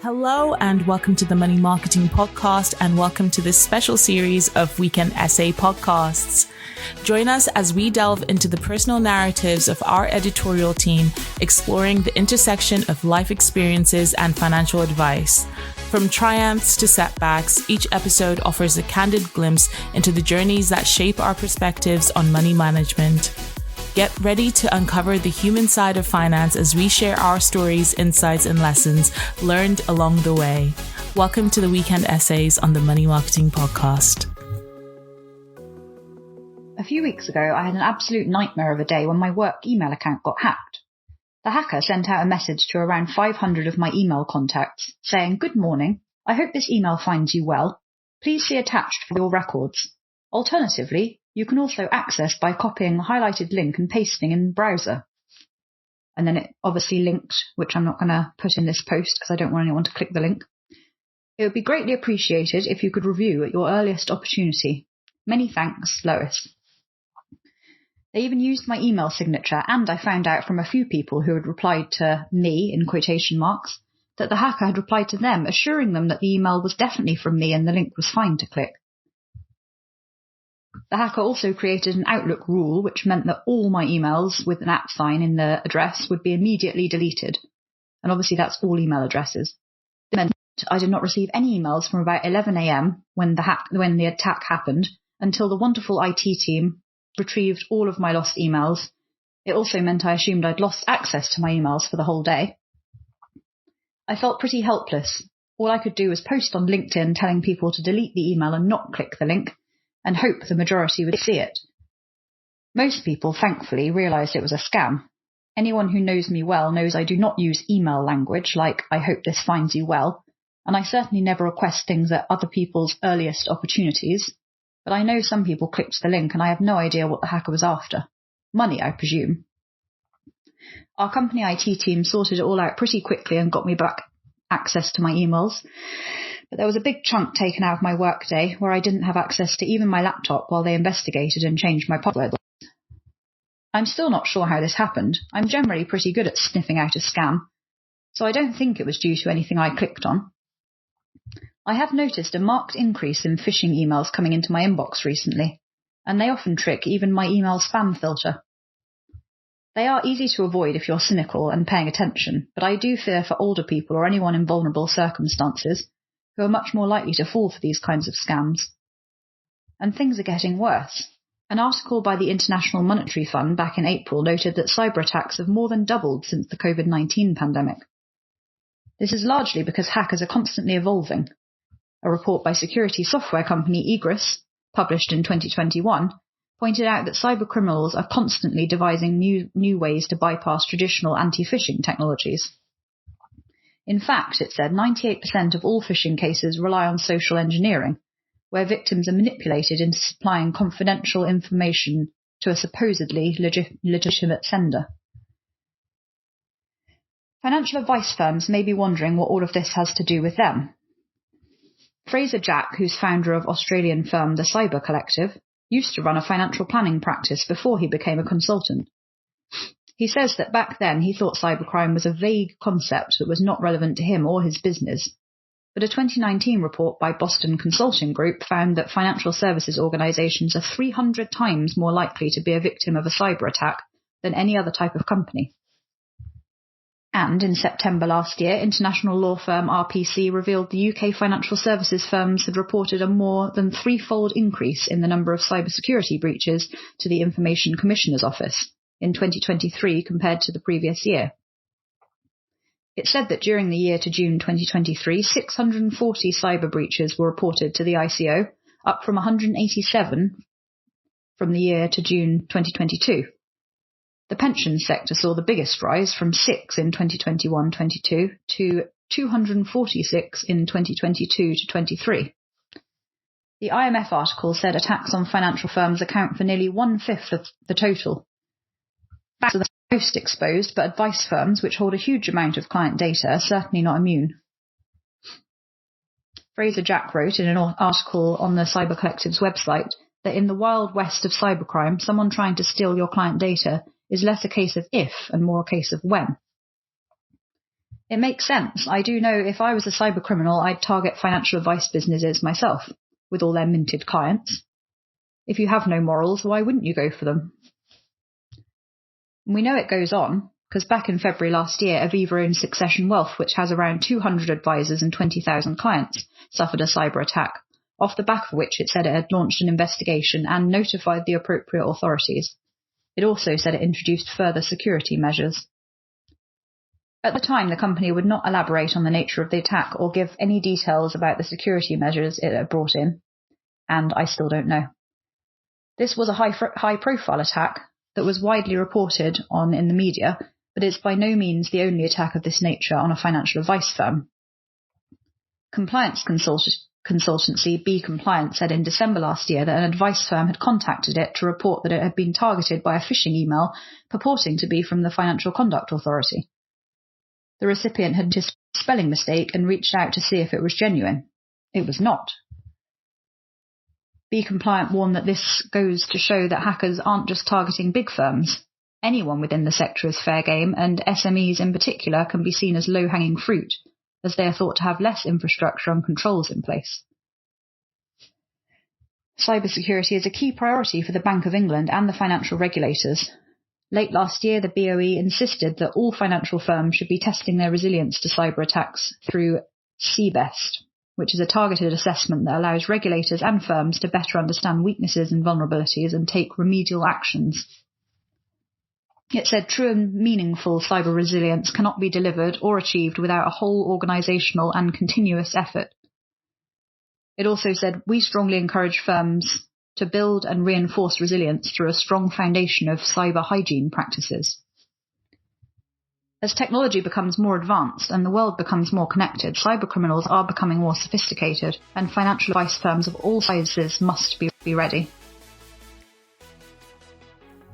Hello and welcome to the Money Marketing Podcast, and welcome to this special series of Weekend Essay podcasts. Join us as we delve into the personal narratives of our editorial team, exploring the intersection of life experiences and financial advice. From triumphs to setbacks, each episode offers a candid glimpse into the journeys that shape our perspectives on money management. Get ready to uncover the human side of finance as we share our stories, insights, and lessons learned along the way. Welcome to the Weekend Essays on the Money Marketing Podcast. A few weeks ago, I had an absolute nightmare of a day when my work email account got hacked. The hacker sent out a message to around 500 of my email contacts saying, "Good morning. I hope this email finds you well. Please see attached for your records. Alternatively, you can also access by copying the highlighted link and pasting in the browser." And then it obviously linked, which I'm not going to put in this post because I don't want anyone to click the link. "It would be greatly appreciated if you could review at your earliest opportunity. Many thanks, Lois." They even used my email signature, and I found out from a few people who had replied to me, in quotation marks, that the hacker had replied to them, assuring them that the email was definitely from me and the link was fine to click. The hacker also created an Outlook rule, which meant that all my emails with an @ sign in the address would be immediately deleted. And obviously that's all email addresses. It meant I did not receive any emails from about 11 a.m. when the attack happened until the wonderful IT team retrieved all of my lost emails. It also meant I assumed I'd lost access to my emails for the whole day. I felt pretty helpless. All I could do was post on LinkedIn telling people to delete the email and not click the link, and hope the majority would see it. Most people, thankfully, realised it was a scam. Anyone who knows me well knows I do not use email language like "I hope this finds you well," and I certainly never request things at other people's earliest opportunities. But I know some people clicked the link and I have no idea what the hacker was after. Money, I presume. Our company IT team sorted it all out pretty quickly and got me back access to my emails. But there was a big chunk taken out of my workday where I didn't have access to even my laptop while they investigated and changed my password. I'm still not sure how this happened. I'm generally pretty good at sniffing out a scam, so I don't think it was due to anything I clicked on. I have noticed a marked increase in phishing emails coming into my inbox recently, and they often trick even my email spam filter. They are easy to avoid if you're cynical and paying attention, but I do fear for older people or anyone in vulnerable circumstances who are much more likely to fall for these kinds of scams. And things are getting worse. An article by the International Monetary Fund back in April noted that cyber attacks have more than doubled since the COVID-19 pandemic. This is largely because hackers are constantly evolving. A report by security software company Egris, published in 2021, pointed out that cybercriminals are constantly devising new ways to bypass traditional anti-phishing technologies. In fact, it said 98% of all phishing cases rely on social engineering, where victims are manipulated into supplying confidential information to a supposedly legitimate sender. Financial advice firms may be wondering what all of this has to do with them. Fraser Jack, who's founder of Australian firm The Cyber Collective, used to run a financial planning practice before he became a consultant. He says that back then he thought cybercrime was a vague concept that was not relevant to him or his business. But a 2019 report by Boston Consulting Group found that financial services organizations are 300 times more likely to be a victim of a cyber attack than any other type of company. And in September last year, international law firm RPC revealed the UK financial services firms had reported a more than threefold increase in the number of cybersecurity breaches to the Information Commissioner's Office in 2023 compared to the previous year. It said that during the year to June 2023, 640 cyber breaches were reported to the ICO, up from 187 from the year to June 2022. The pension sector saw the biggest rise from 6 in 2021-22 to 246 in 2022-23. The IMF article said attacks on financial firms account for nearly 1/5 of the total. Banks are the most exposed, but advice firms, which hold a huge amount of client data, are certainly not immune. Fraser Jack wrote in an article on the Cyber Collective's website that in the wild west of cybercrime, someone trying to steal your client data is less a case of if and more a case of when. It makes sense. I do know if I was a cyber criminal, I'd target financial advice businesses myself, with all their minted clients. If you have no morals, why wouldn't you go for them? And we know it goes on, because back in February last year, Aviva owned Succession Wealth, which has around 200 advisors and 20,000 clients, suffered a cyber attack, off the back of which it said it had launched an investigation and notified the appropriate authorities. It also said it introduced further security measures. At the time, the company would not elaborate on the nature of the attack or give any details about the security measures it had brought in, and I still don't know. This was a high-profile attack that was widely reported on in the media, but it's by no means the only attack of this nature on a financial advice firm. Compliance consultancy B Compliance said in December last year that an advice firm had contacted it to report that it had been targeted by a phishing email purporting to be from the Financial Conduct Authority. The recipient had just a spelling mistake and reached out to see if it was genuine. It was not. Be Compliant warned that this goes to show that hackers aren't just targeting big firms. Anyone within the sector is fair game, and SMEs in particular can be seen as low-hanging fruit, as they are thought to have less infrastructure and controls in place. Cybersecurity is a key priority for the Bank of England and the financial regulators. Late last year, the BOE insisted that all financial firms should be testing their resilience to cyber attacks through CBEST, which is a targeted assessment that allows regulators and firms to better understand weaknesses and vulnerabilities and take remedial actions. It said true and meaningful cyber resilience cannot be delivered or achieved without a whole organisational and continuous effort. It also said, we strongly encourage firms to build and reinforce resilience through a strong foundation of cyber hygiene practices. As technology becomes more advanced and the world becomes more connected, cybercriminals are becoming more sophisticated, and financial advice firms of all sizes must be ready.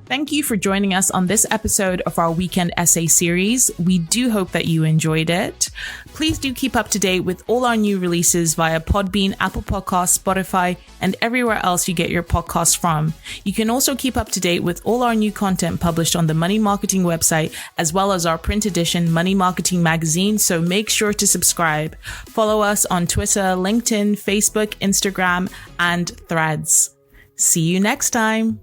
Thank you for joining us on this episode of our Weekend Essay series. We do hope that you enjoyed it. Please do keep up to date with all our new releases via Podbean, Apple Podcasts, Spotify, and everywhere else you get your podcasts from. You can also keep up to date with all our new content published on the Money Marketing website, as well as our print edition Money Marketing magazine, so make sure to subscribe. Follow us on Twitter, LinkedIn, Facebook, Instagram, and Threads. See you next time.